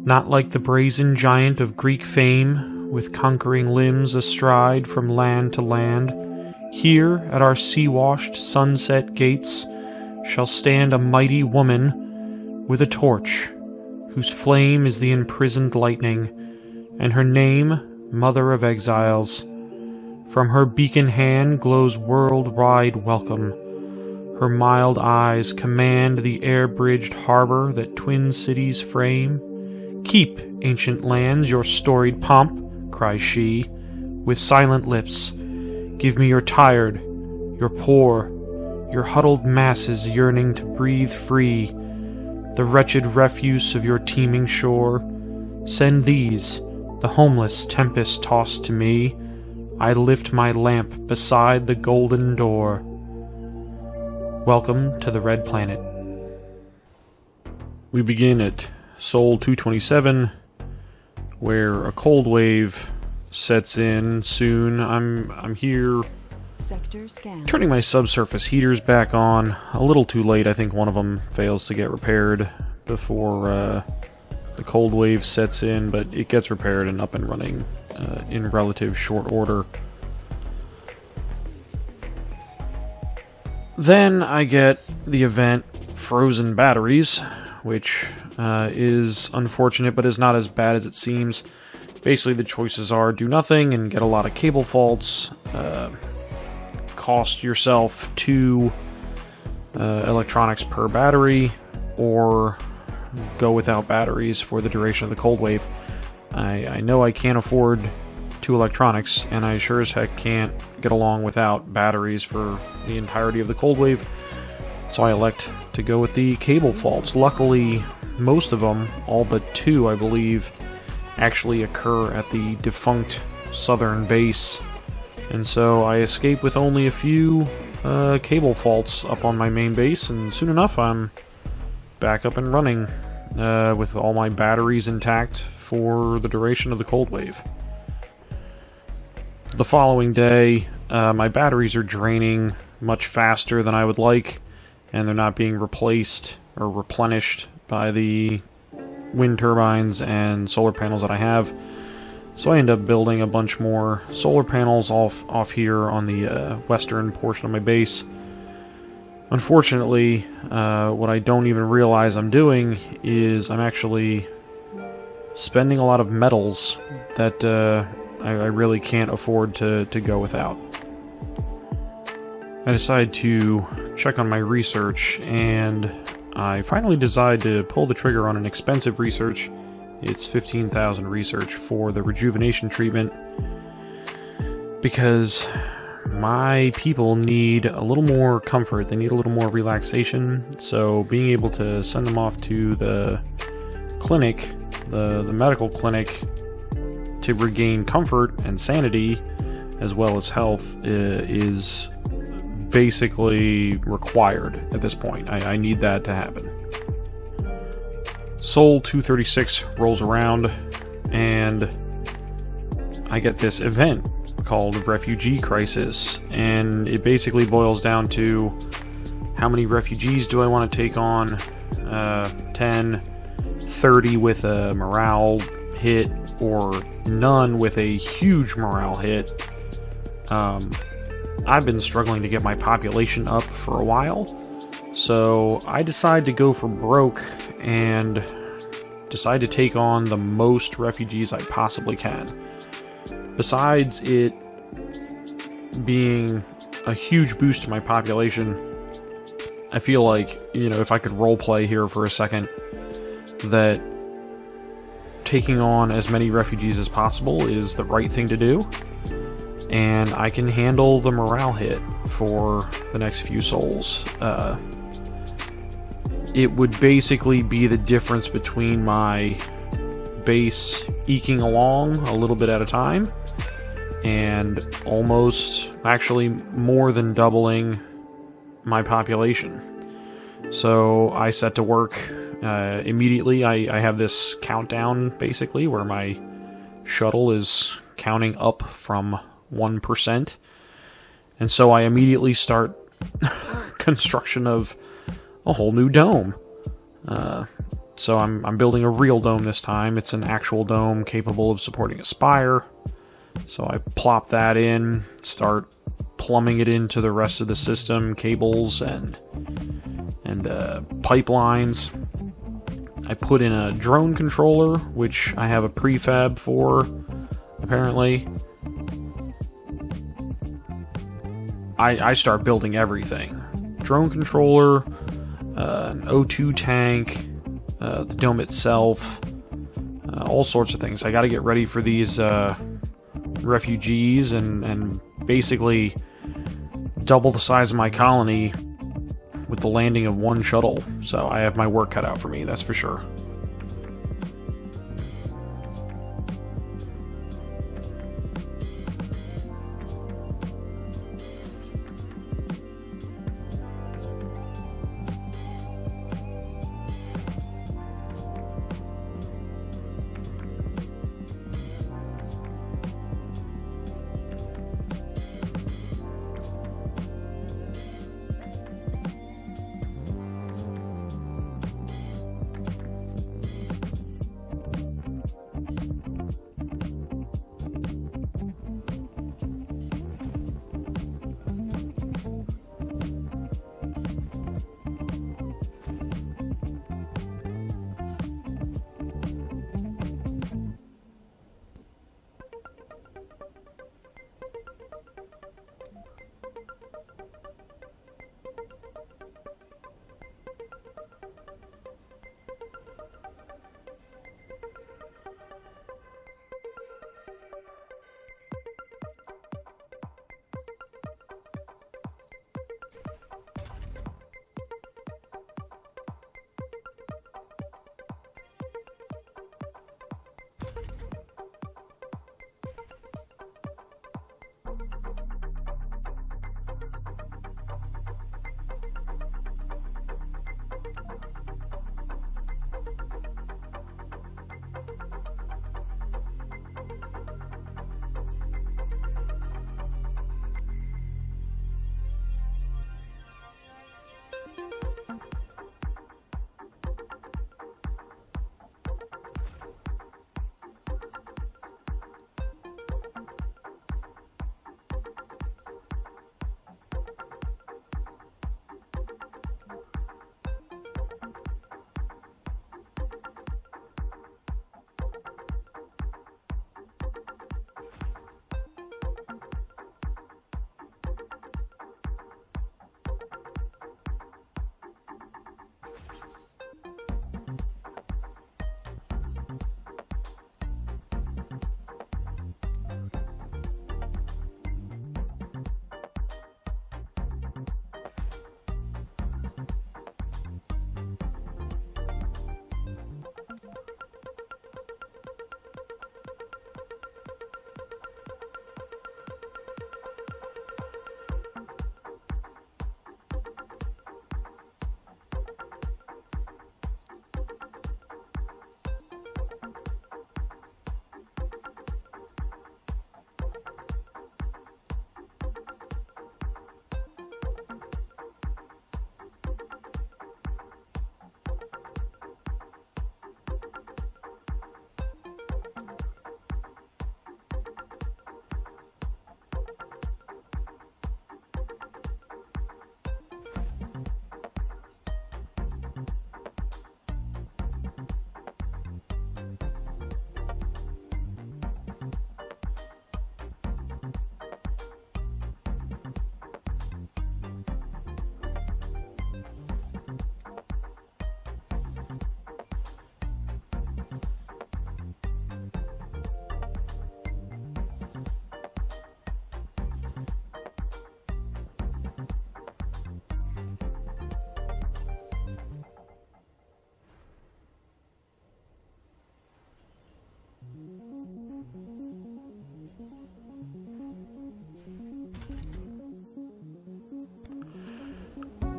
Not like the brazen giant of Greek fame, with conquering limbs astride from land to land. Here, at our sea-washed sunset gates, shall stand a mighty woman with a torch, whose flame is the imprisoned lightning, and her name, Mother of Exiles. From her beacon hand glows world-wide welcome. Her mild eyes command the air-bridged harbor that twin cities frame. "Keep, ancient lands, your storied pomp," cries she, with silent lips. "Give me your tired, your poor, your huddled masses yearning to breathe free, the wretched refuse of your teeming shore. Send these, the homeless tempest tossed to me. I lift my lamp beside the golden door." Welcome to the Red Planet. We begin at Sol 227, where a cold wave sets in soon. I'm here Sector scan. turning my subsurface heaters back on. A little too late. I think one of them fails to get repaired before the cold wave sets in, but it gets repaired and up and running in relative short order. Then I get the event Frozen Batteries, which is unfortunate but is not as bad as it seems. Basically the choices are do nothing and get a lot of cable faults, cost yourself 2 electronics per battery, or go without batteries for the duration of the cold wave. I know I can't afford 2 electronics, and I sure as heck can't get along without batteries for the entirety of the cold wave, so I elect to go with the cable faults. Luckily, most of them, all but 2 I believe, actually occur at the defunct southern base, and so I escape with only a few cable faults up on my main base, and soon enough I'm back up and running with all my batteries intact for the duration of the cold wave. The following day, my batteries are draining much faster than I would like, and they're not being replaced or replenished by the wind turbines and solar panels that I have. So I end up building a bunch more solar panels off here on the western portion of my base. Unfortunately, what I don't even realize I'm doing is I'm actually spending a lot of metals that I really can't afford to go without. I decide to check on my research, and I finally decide to pull the trigger on an expensive research. It's 15,000 research for the rejuvenation treatment, because my people need a little more comfort, they need a little more relaxation, so being able to send them off to the clinic, the medical clinic, to regain comfort and sanity, as well as health, is basically required at this point. I need that to happen. Sol 236 rolls around, and I get this event called Refugee Crisis, and it basically boils down to how many refugees do I want to take on? 10, 30 with a morale hit, or none with a huge morale hit. I've been struggling to get my population up for a while, so I decide to go for broke and decide to take on the most refugees I possibly can. Besides it being a huge boost to my population, I feel like, you know, if I could roleplay here for a second, that taking on as many refugees as possible is the right thing to do, and I can handle the morale hit for the next few souls. It would basically be the difference between my base eking along a little bit at a time and almost, actually more than doubling my population. So I set to work immediately. I have this countdown, basically, where my shuttle is counting up from 1%. And so I immediately start construction of a whole new dome. So I'm building a real dome this time. It's an actual dome capable of supporting a spire. So I plop that in, start plumbing it into the rest of the system, cables and pipelines. I put in a drone controller, which I have a prefab for, apparently. I start building everything. Drone controller, an O2 tank, the dome itself, all sorts of things. I gotta get ready for these refugees and basically double the size of my colony with the landing of one shuttle. So I have my work cut out for me, that's for sure.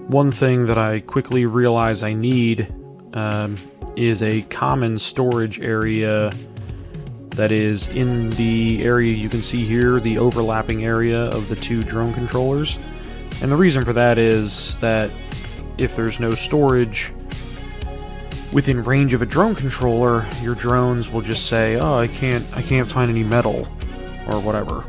One thing that I quickly realize I need is a common storage area that is in the area you can see here, the overlapping area of the two drone controllers. And the reason for that is that if there's no storage, within range of a drone controller, your drones will just say, "Oh, I can't find any metal," or whatever.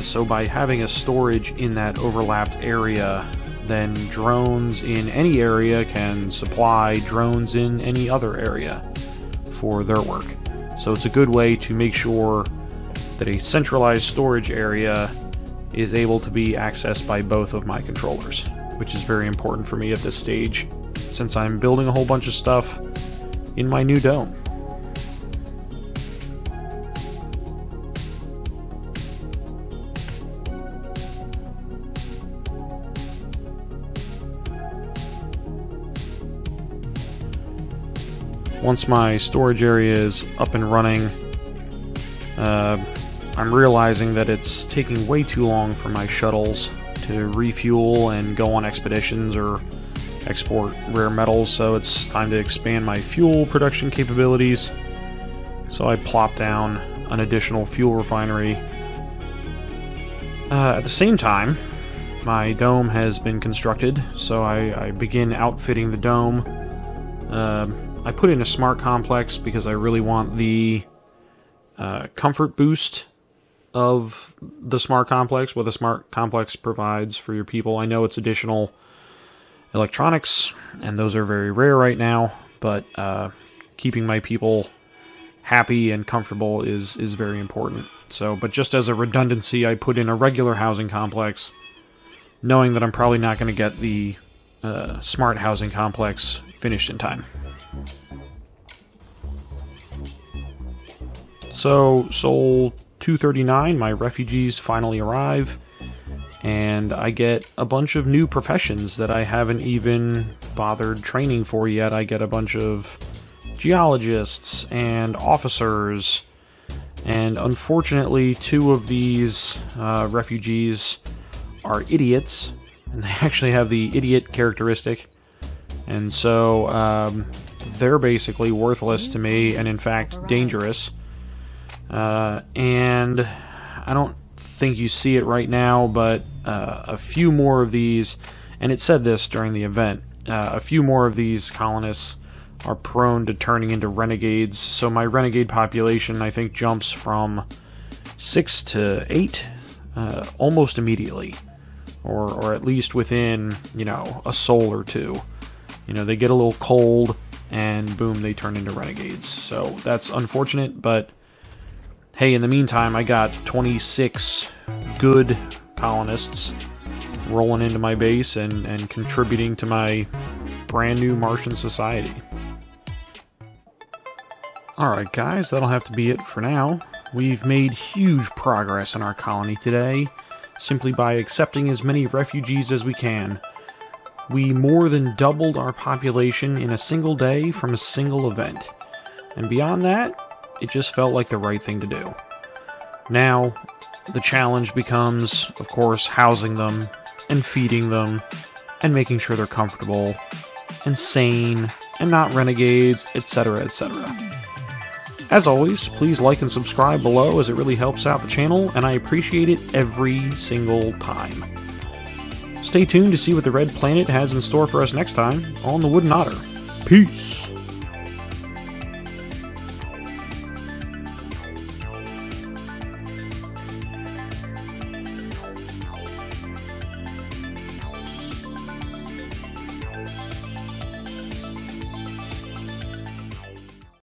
So by having a storage in that overlapped area, then drones in any area can supply drones in any other area for their work. So it's a good way to make sure that a centralized storage area is able to be accessed by both of my controllers, which is very important for me at this stage, since I'm building a whole bunch of stuff in my new dome. Once my storage area is up and running, I'm realizing that it's taking way too long for my shuttles to refuel and go on expeditions or export rare metals, so it's time to expand my fuel production capabilities. So I plop down an additional fuel refinery. At the same time, my dome has been constructed, so I begin outfitting the dome. I put in a smart complex because I really want the comfort boost of the smart complex, what the smart complex provides for your people. I know it's additional electronics, and those are very rare right now, but keeping my people happy and comfortable is very important. So, but just as a redundancy, I put in a regular housing complex, knowing that I'm probably not going to get the smart housing complex finished in time. So, Sol 239, my refugees finally arrive, and I get a bunch of new professions that I haven't even bothered training for yet. I get a bunch of geologists and officers, and unfortunately 2 of these refugees are idiots, and they actually have the idiot characteristic, and so they're basically worthless to me, and in fact dangerous. And I don't think you see it right now, but a few more of these, and it said this during the event, a few more of these colonists are prone to turning into renegades, so my renegade population, I think, jumps from 6 to 8 almost immediately, or at least within, you know, a sol or 2. You know, they get a little cold, and boom, they turn into renegades. So that's unfortunate, but hey, in the meantime, I got 26 good colonists rolling into my base and contributing to my brand new Martian society. Alright guys, that'll have to be it for now. We've made huge progress in our colony today, simply by accepting as many refugees as we can. We more than doubled our population in a single day from a single event. And beyond that, it just felt like the right thing to do. Now, the challenge becomes, of course, housing them, and feeding them, and making sure they're comfortable, and sane, and not renegades, etc., etc. As always, please like and subscribe below, as it really helps out the channel, and I appreciate it every single time. Stay tuned to see what the Red Planet has in store for us next time on the Wooden Otter. Peace!